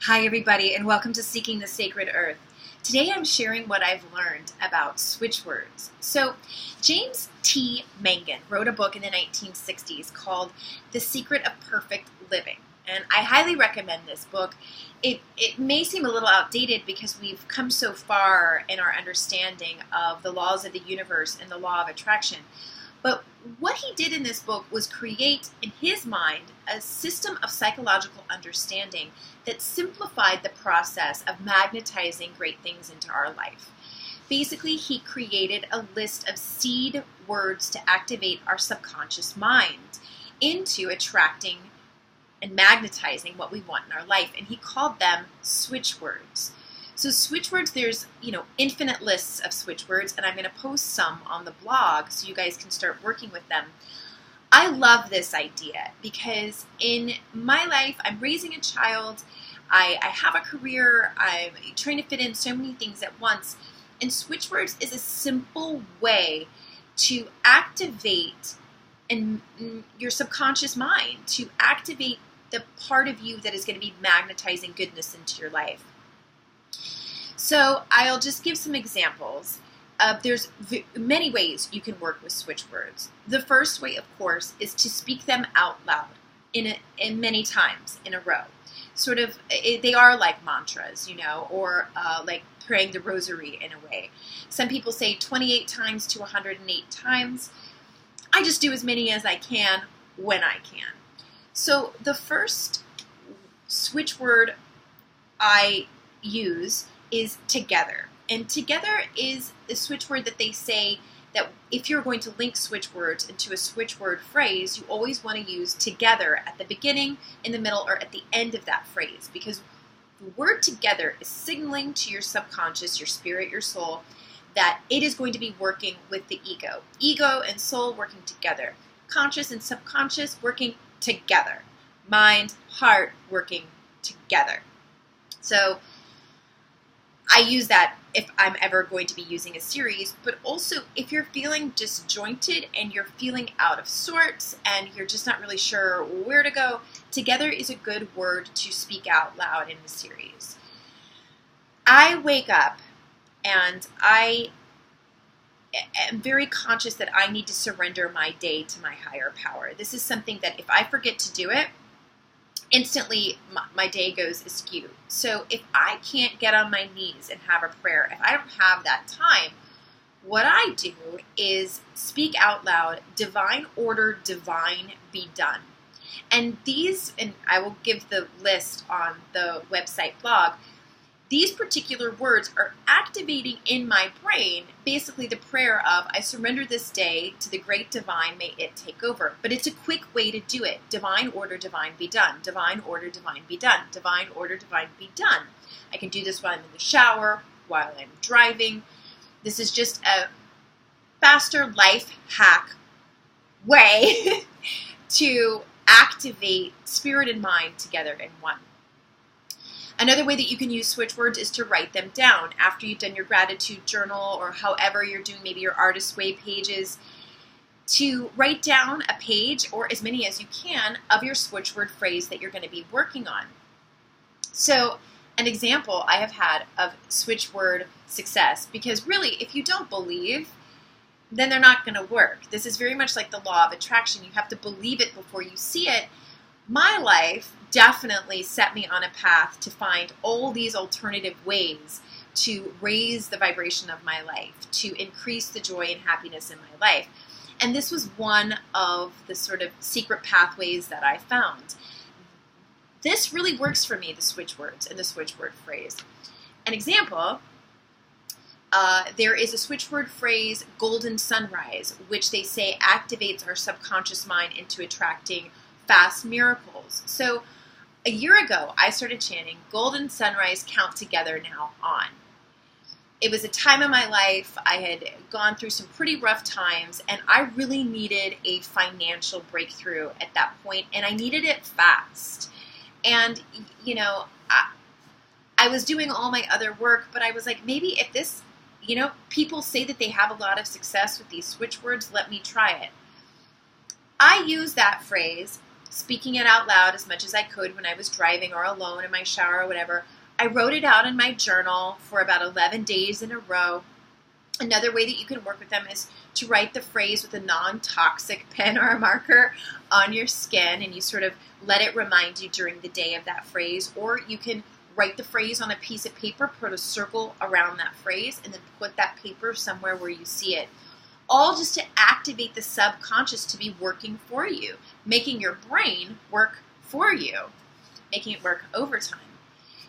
Hi everybody, and welcome to Seeking the Sacred Earth. Today I'm sharing what I've learned about switchwords. So James T. Mangan wrote a book in the 1960s called The Secret of Perfect Living. And I highly recommend this book. It may seem a little outdated because we've come so far in our understanding of the laws of the universe and the law of attraction. But what he did in this book was create, in his mind, a system of psychological understanding that simplified the process of magnetizing great things into our life. Basically, he created a list of seed words to activate our subconscious mind into attracting and magnetizing what we want in our life, and he called them switchwords. So switchwords, there's infinite lists of switchwords, and I'm going to post some on the blog so you guys can start working with them. I love this idea because in my life, I'm raising a child, I have a career, I'm trying to fit in so many things at once, and switchwords is a simple way to activate your subconscious mind, to activate the part of you that is going to be magnetizing goodness into your life. So I'll just give some examples. There's many ways you can work with switchwords. The first way, of course, is to speak them out loud in many times in a row. They are like mantras, or like praying the rosary in a way. Some people say 28 times to 108 times. I just do as many as I can when I can. So the first switchword I use is together. And together is the switchword that they say that if you're going to link switchwords into a switchword phrase, you always want to use together at the beginning, in the middle, or at the end of that phrase, because the word together is signaling to your subconscious, your spirit, your soul, that it is going to be working with the ego. Ego and soul working together. Conscious and subconscious working together. Mind, heart working together. So I use that if I'm ever going to be using a series, but also if you're feeling disjointed and you're feeling out of sorts and you're just not really sure where to go, together is a good word to speak out loud in the series. I wake up and I am very conscious that I need to surrender my day to my higher power. This is something that if I forget to do it, instantly my day goes askew. So if I can't get on my knees and have a prayer, if I don't have that time, what I do is speak out loud, divine order, divine be done. And I will give the list on the website blog, these particular words are activating in my brain basically the prayer of, I surrender this day to the great divine, may it take over. But it's a quick way to do it. Divine order, divine be done. Divine order, divine be done. Divine order, divine be done. I can do this while I'm in the shower, while I'm driving. This is just a faster life hack way to activate spirit and mind together in one. Another way that you can use switchwords is to write them down after you've done your gratitude journal or however you're doing maybe your Artist Way pages, to write down a page or as many as you can of your switchword phrase that you're going to be working on. So an example I have had of switchword success, because really if you don't believe, then they're not going to work. This is very much like the law of attraction. You have to believe it before you see it. My life definitely set me on a path to find all these alternative ways to raise the vibration of my life, to increase the joy and happiness in my life. And this was one of the sort of secret pathways that I found. This really works for me, the switchwords and the switchword phrase. An example, there is a switchword phrase, golden sunrise, which they say activates our subconscious mind into attracting fast miracles. So a year ago, I started chanting golden sunrise, count together now on. It was a time in my life, I had gone through some pretty rough times, and I really needed a financial breakthrough at that point, and I needed it fast. And, I was doing all my other work, but I was like, maybe if this, people say that they have a lot of success with these switchwords, let me try it. I use that phrase speaking it out loud as much as I could when I was driving or alone in my shower or whatever. I wrote it out in my journal for about 11 days in a row. Another way that you can work with them is to write the phrase with a non-toxic pen or a marker on your skin, and you sort of let it remind you during the day of that phrase. Or you can write the phrase on a piece of paper, put a circle around that phrase, and then put that paper somewhere where you see it. All just to activate the subconscious to be working for you, making your brain work for you, making it work overtime.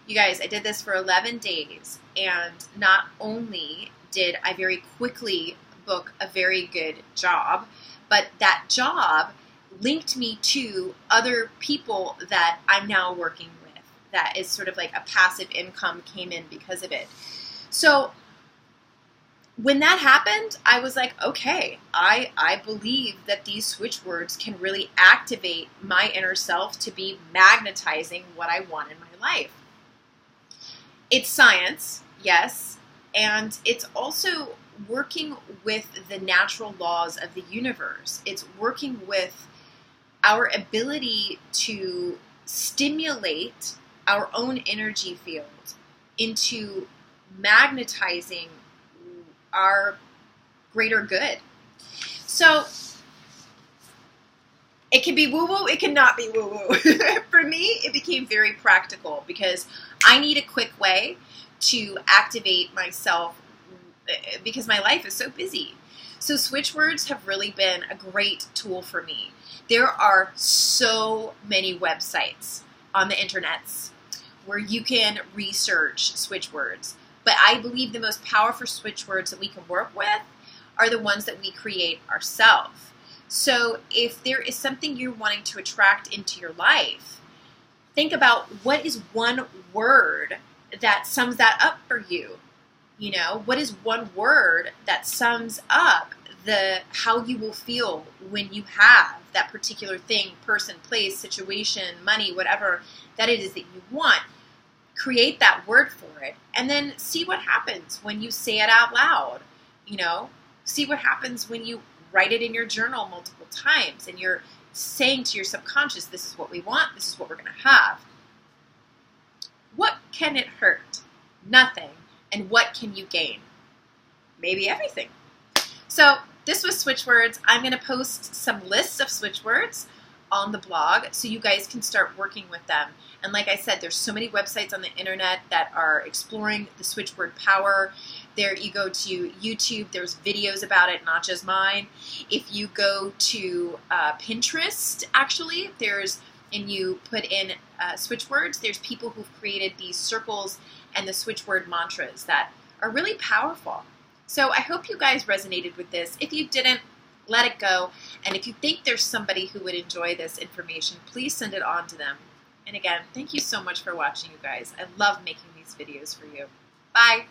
You guys, I did this for 11 days, and not only did I very quickly book a very good job, but that job linked me to other people that I'm now working with. That is sort of like a passive income came in because of it. So when that happened, I was like, okay, I believe that these switch words can really activate my inner self to be magnetizing what I want in my life. It's science, yes, and it's also working with the natural laws of the universe. It's working with our ability to stimulate our own energy field into magnetizing our greater good. So it can be woo-woo, it cannot be woo-woo. For me, it became very practical because I need a quick way to activate myself because my life is so busy. So switch words have really been a great tool for me. There are so many websites on the internets where you can research switch words. But I believe the most powerful switch words that we can work with are the ones that we create ourselves. So if there is something you're wanting to attract into your life, think about what is one word that sums that up for you. You know, what is one word that sums up how you will feel when you have that particular thing, person, place, situation, money, whatever that it is that you want. Create that word for it, and then see what happens when you say it out loud. You know, see what happens when you write it in your journal multiple times, and you're saying to your subconscious, this is what we want, this is what we're going to have. What can it hurt? Nothing. And what can you gain? Maybe everything. So this was switch words. I'm going to post some lists of switch words on the blog so you guys can start working with them. And like I said, there's so many websites on the internet that are exploring the switch word power. There you go to YouTube, there's videos about it, not just mine. If you go to Pinterest, actually, and you put in switch words, there's people who've created these circles and the switch word mantras that are really powerful. So I hope you guys resonated with this. If you didn't, let it go. And if you think there's somebody who would enjoy this information, please send it on to them. And again, thank you so much for watching, you guys. I love making these videos for you. Bye.